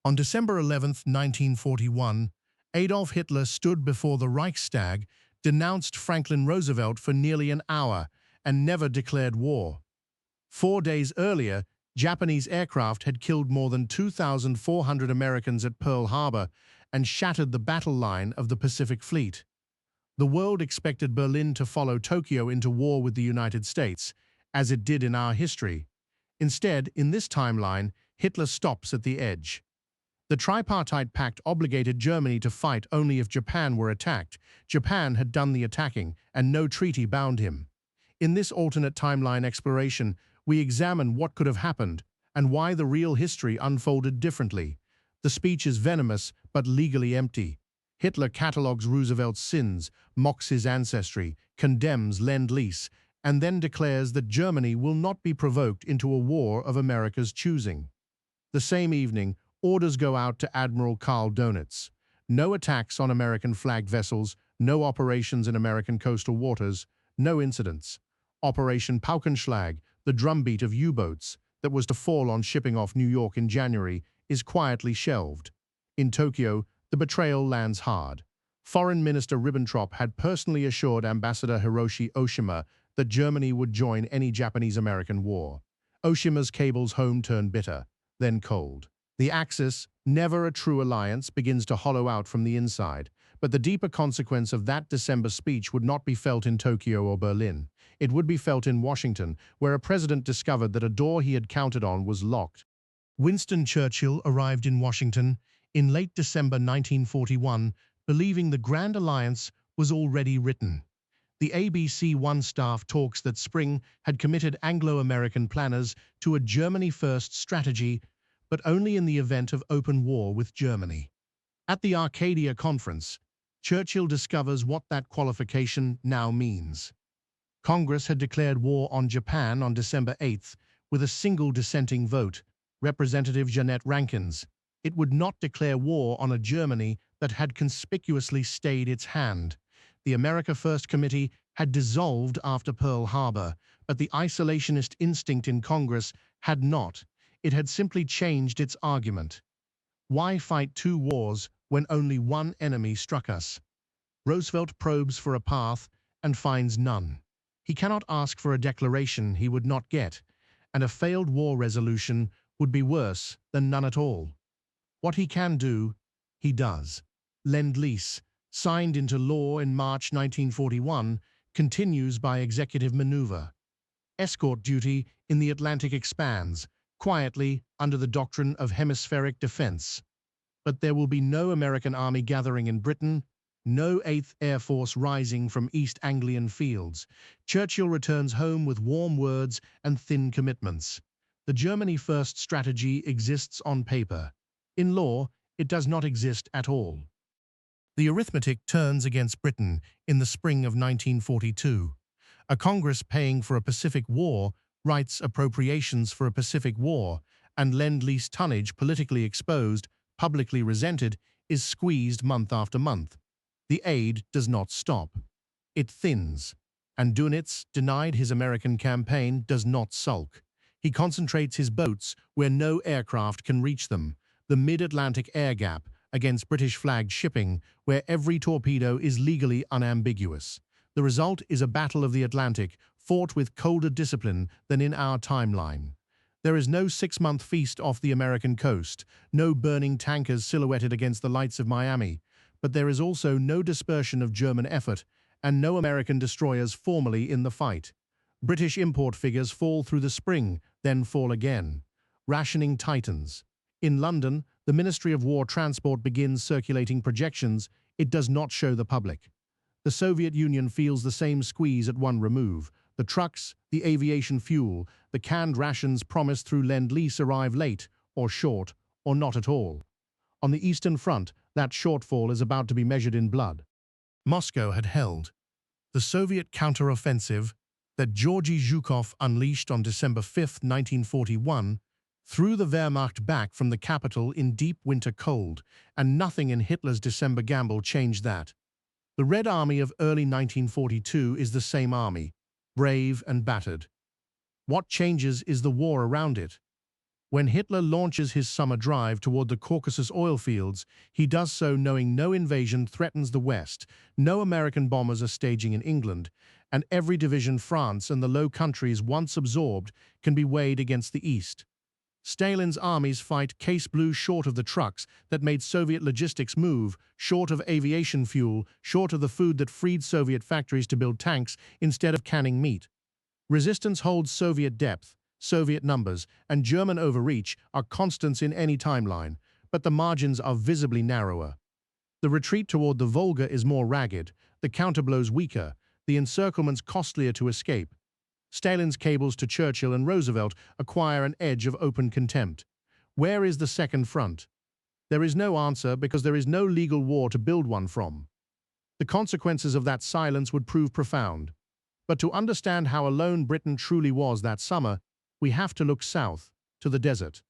On December 11, 1941, Adolf Hitler stood before the Reichstag, denounced Franklin Roosevelt for nearly an hour, and never declared war. 4 days earlier, Japanese aircraft had killed more than 2,400 Americans at Pearl Harbor and shattered the battle line of the Pacific Fleet. The world expected Berlin to follow Tokyo into war with the United States, as it did in our history. Instead, in this timeline, Hitler stops at the edge. The Tripartite Pact obligated Germany to fight only if Japan were attacked. Japan had done the attacking, and no treaty bound him. In this alternate timeline exploration, we examine what could have happened and why the real history unfolded differently. The speech is venomous but legally empty. Hitler catalogues Roosevelt's sins, mocks his ancestry, condemns Lend-Lease, and then declares that Germany will not be provoked into a war of America's choosing. The same evening, orders go out to Admiral Dönitz. No attacks on American flagged vessels, no operations in American coastal waters, no incidents. Operation Paukenschlag, the drumbeat of U-boats that was to fall on shipping off New York in January, is quietly shelved. In Tokyo, the betrayal lands hard. Foreign Minister Ribbentrop had personally assured Ambassador Hiroshi Oshima that Germany would join any Japanese-American war. Oshima's cables home turned bitter, then cold. The Axis, never a true alliance, begins to hollow out from the inside, but the deeper consequence of that December speech would not be felt in Tokyo or Berlin. It would be felt in Washington, where a president discovered that a door he had counted on was locked. Winston Churchill arrived in Washington in late December 1941, believing the Grand Alliance was already written. The ABC One staff talks that Spring had committed Anglo-American planners to a Germany-first strategy, but only in the event of open war with Germany. At the Arcadia Conference, Churchill discovers what that qualification now means. Congress had declared war on Japan on December 8th with a single dissenting vote, Representative Jeannette Rankin's. It would not declare war on a Germany that had conspicuously stayed its hand. The America First Committee had dissolved after Pearl Harbor, but the isolationist instinct in Congress had not. It had simply changed its argument. Why fight two wars when only one enemy struck us? Roosevelt probes for a path and finds none. He cannot ask for a declaration he would not get, and a failed war resolution would be worse than none at all. What he can do, he does. Lend-Lease, signed into law in March 1941, continues by executive maneuver. Escort duty in the Atlantic expands, quietly under the doctrine of hemispheric defense. But there will be no American army gathering in Britain, no 8th Air Force rising from East Anglian fields. Churchill returns home with warm words and thin commitments. The Germany First strategy exists on paper. In law, it does not exist at all. The arithmetic turns against Britain in the spring of 1942. A Congress paying for a Pacific War writes appropriations for a Pacific War, and Lend-Lease tonnage, politically exposed, publicly resented, is squeezed month after month. The aid does not stop. It thins. And Dönitz, denied his American campaign, does not sulk. He concentrates his boats where no aircraft can reach them, the mid-Atlantic air gap, against British-flagged shipping, where every torpedo is legally unambiguous. The result is a battle of the Atlantic, fought with colder discipline than in our timeline. There is no 6-month feast off the American coast, no burning tankers silhouetted against the lights of Miami, but there is also no dispersion of German effort, and no American destroyers formally in the fight. British import figures fall through the spring, then fall again. Rationing tightens. In London, the Ministry of War Transport begins circulating projections it does not show the public. The Soviet Union feels the same squeeze at one remove. The trucks, the aviation fuel, the canned rations promised through Lend-Lease arrive late, or short, or not at all. On the Eastern Front, that shortfall is about to be measured in blood. Moscow had held. The Soviet counteroffensive that Georgy Zhukov unleashed on December 5, 1941, threw the Wehrmacht back from the capital in deep winter cold, and nothing in Hitler's December gamble changed that. The Red Army of early 1942 is the same army, brave and battered. What changes is the war around it. When Hitler launches his summer drive toward the Caucasus oil fields, he does so knowing no invasion threatens the West, no American bombers are staging in England, and every division France and the Low Countries once absorbed can be weighed against the East. Stalin's armies fight case blue short of the trucks that made Soviet logistics move, short of aviation fuel, short of the food that freed Soviet factories to build tanks instead of canning meat. Resistance holds Soviet depth, Soviet numbers, and German overreach are constants in any timeline, but the margins are visibly narrower. The retreat toward the Volga is more ragged, the counterblows weaker, the encirclements costlier to escape. Stalin's cables to Churchill and Roosevelt acquire an edge of open contempt. Where is the second front? There is no answer because there is no legal war to build one from. The consequences of that silence would prove profound. But to understand how alone Britain truly was that summer, we have to look south, to the desert.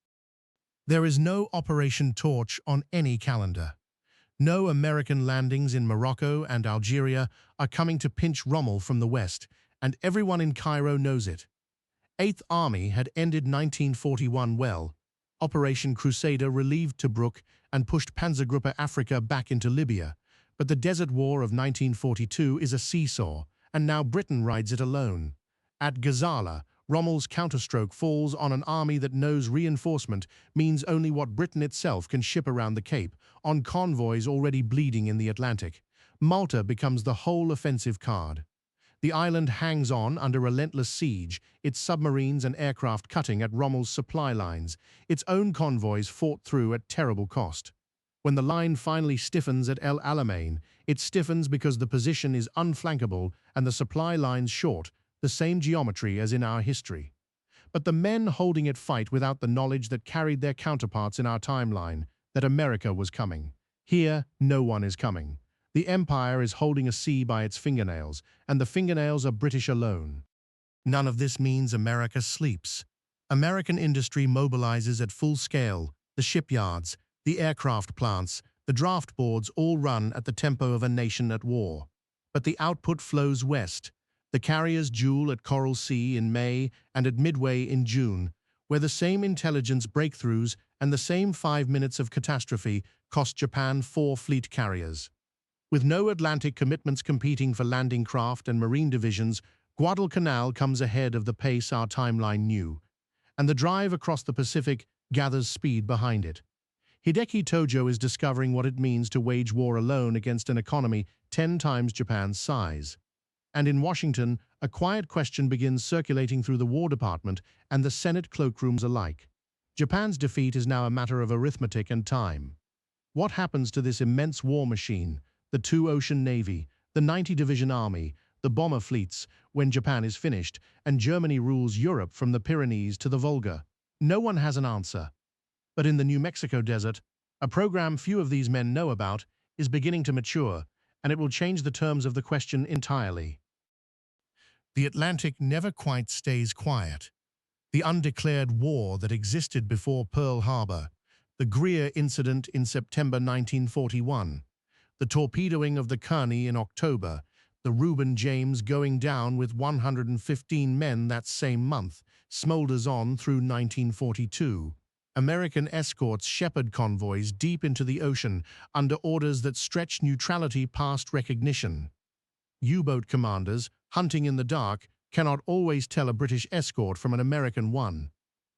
There is no Operation Torch on any calendar. No American landings in Morocco and Algeria are coming to pinch Rommel from the west, and everyone in Cairo knows it. Eighth Army had ended 1941 well. Operation Crusader relieved Tobruk and pushed Panzergruppe Afrika back into Libya. But the Desert War of 1942 is a seesaw, and now Britain rides it alone. At Gazala, Rommel's counterstroke falls on an army that knows reinforcement means only what Britain itself can ship around the Cape, on convoys already bleeding in the Atlantic. Malta becomes the whole offensive card. The island hangs on under relentless siege, its submarines and aircraft cutting at Rommel's supply lines, its own convoys fought through at terrible cost. When the line finally stiffens at El Alamein, it stiffens because the position is unflankable and the supply lines short, the same geometry as in our history. But the men holding it fight without the knowledge that carried their counterparts in our timeline, that America was coming. Here, no one is coming. The empire is holding a sea by its fingernails, and the fingernails are British alone. None of this means America sleeps. American industry mobilizes at full scale, the shipyards, the aircraft plants, the draft boards all run at the tempo of a nation at war. But the output flows west. The carriers duel at Coral Sea in May and at Midway in June, where the same intelligence breakthroughs and the same 5 minutes of catastrophe cost Japan 4 fleet carriers. With no Atlantic commitments competing for landing craft and marine divisions, Guadalcanal comes ahead of the pace our timeline knew, and the drive across the Pacific gathers speed behind it. Hideki Tojo is discovering what it means to wage war alone against an economy 10 times Japan's size. And in Washington, a quiet question begins circulating through the War Department and the Senate cloakrooms alike. Japan's defeat is now a matter of arithmetic and time. What happens to this immense war machine, the 2-ocean navy, the 90-division army, the bomber fleets, when Japan is finished and Germany rules Europe from the Pyrenees to the Volga? No one has an answer. But in the New Mexico desert, a program few of these men know about is beginning to mature, and it will change the terms of the question entirely. The Atlantic never quite stays quiet. The undeclared war that existed before Pearl Harbor, the Greer incident in September 1941, the torpedoing of the Kearney in October, the Reuben James going down with 115 men that same month, smolders on through 1942. American escorts shepherd convoys deep into the ocean under orders that stretch neutrality past recognition. U-boat commanders, hunting in the dark, cannot always tell a British escort from an American one.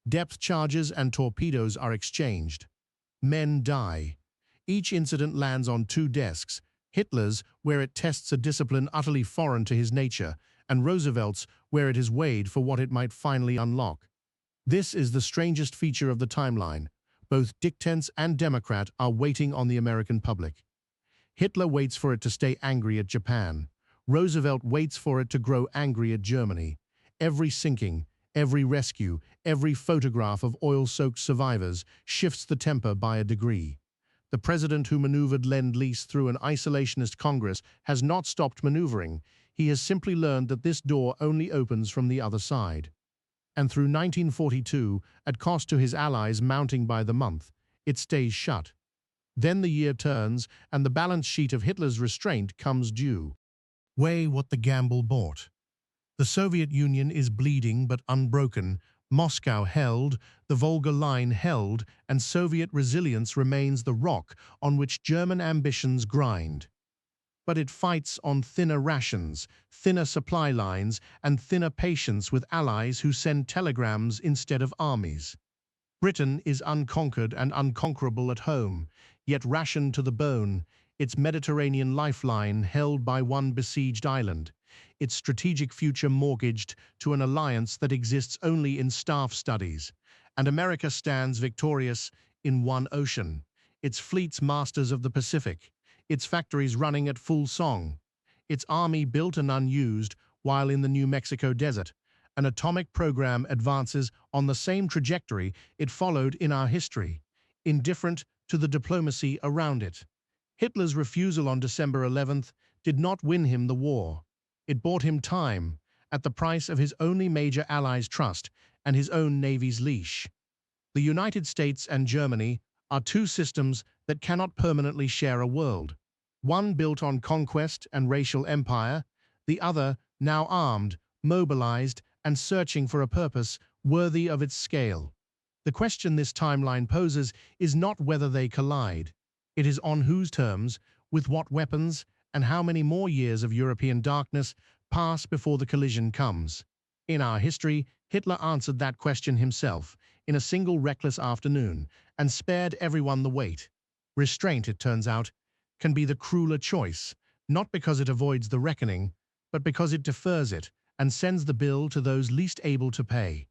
Depth charges and torpedoes are exchanged. Men die. Each incident lands on 2 desks, Hitler's, where it tests a discipline utterly foreign to his nature, and Roosevelt's, where it is weighed for what it might finally unlock. This is the strangest feature of the timeline. Both dictator and Democrat are waiting on the American public. Hitler waits for it to stay angry at Japan. Roosevelt waits for it to grow angry at Germany. Every sinking, every rescue, every photograph of oil-soaked survivors shifts the temper by a degree. The president who maneuvered Lend-Lease through an isolationist Congress has not stopped maneuvering. He has simply learned that this door only opens from the other side. And through 1942, at cost to his allies mounting by the month, it stays shut. Then the year turns, and the balance sheet of Hitler's restraint comes due. Weigh what the gamble bought. The Soviet Union is bleeding but unbroken, Moscow held, The Volga line held, and Soviet resilience remains the rock on which German ambitions grind. But it fights on thinner rations, thinner supply lines, and thinner patience with allies who send telegrams instead of armies. Britain is unconquered and unconquerable at home, yet rationed to the bone, its Mediterranean lifeline held by one besieged island, its strategic future mortgaged to an alliance that exists only in staff studies. And America stands victorious in one ocean, its fleets masters of the Pacific, its factories running at full song, its army built and unused while in the New Mexico desert. An atomic program advances on the same trajectory it followed in our history, indifferent to the diplomacy around it. Hitler's refusal on December 11th did not win him the war. It bought him time, at the price of his only major ally's trust and his own navy's leash. The United States and Germany are two systems that cannot permanently share a world. One built on conquest and racial empire, the other now armed, mobilized, and searching for a purpose worthy of its scale. The question this timeline poses is not whether they collide. It is on whose terms, with what weapons, and how many more years of European darkness pass before the collision comes. In our history, Hitler answered that question himself in a single reckless afternoon and spared everyone the wait. Restraint, it turns out, can be the crueler choice, not because it avoids the reckoning, but because it defers it and sends the bill to those least able to pay.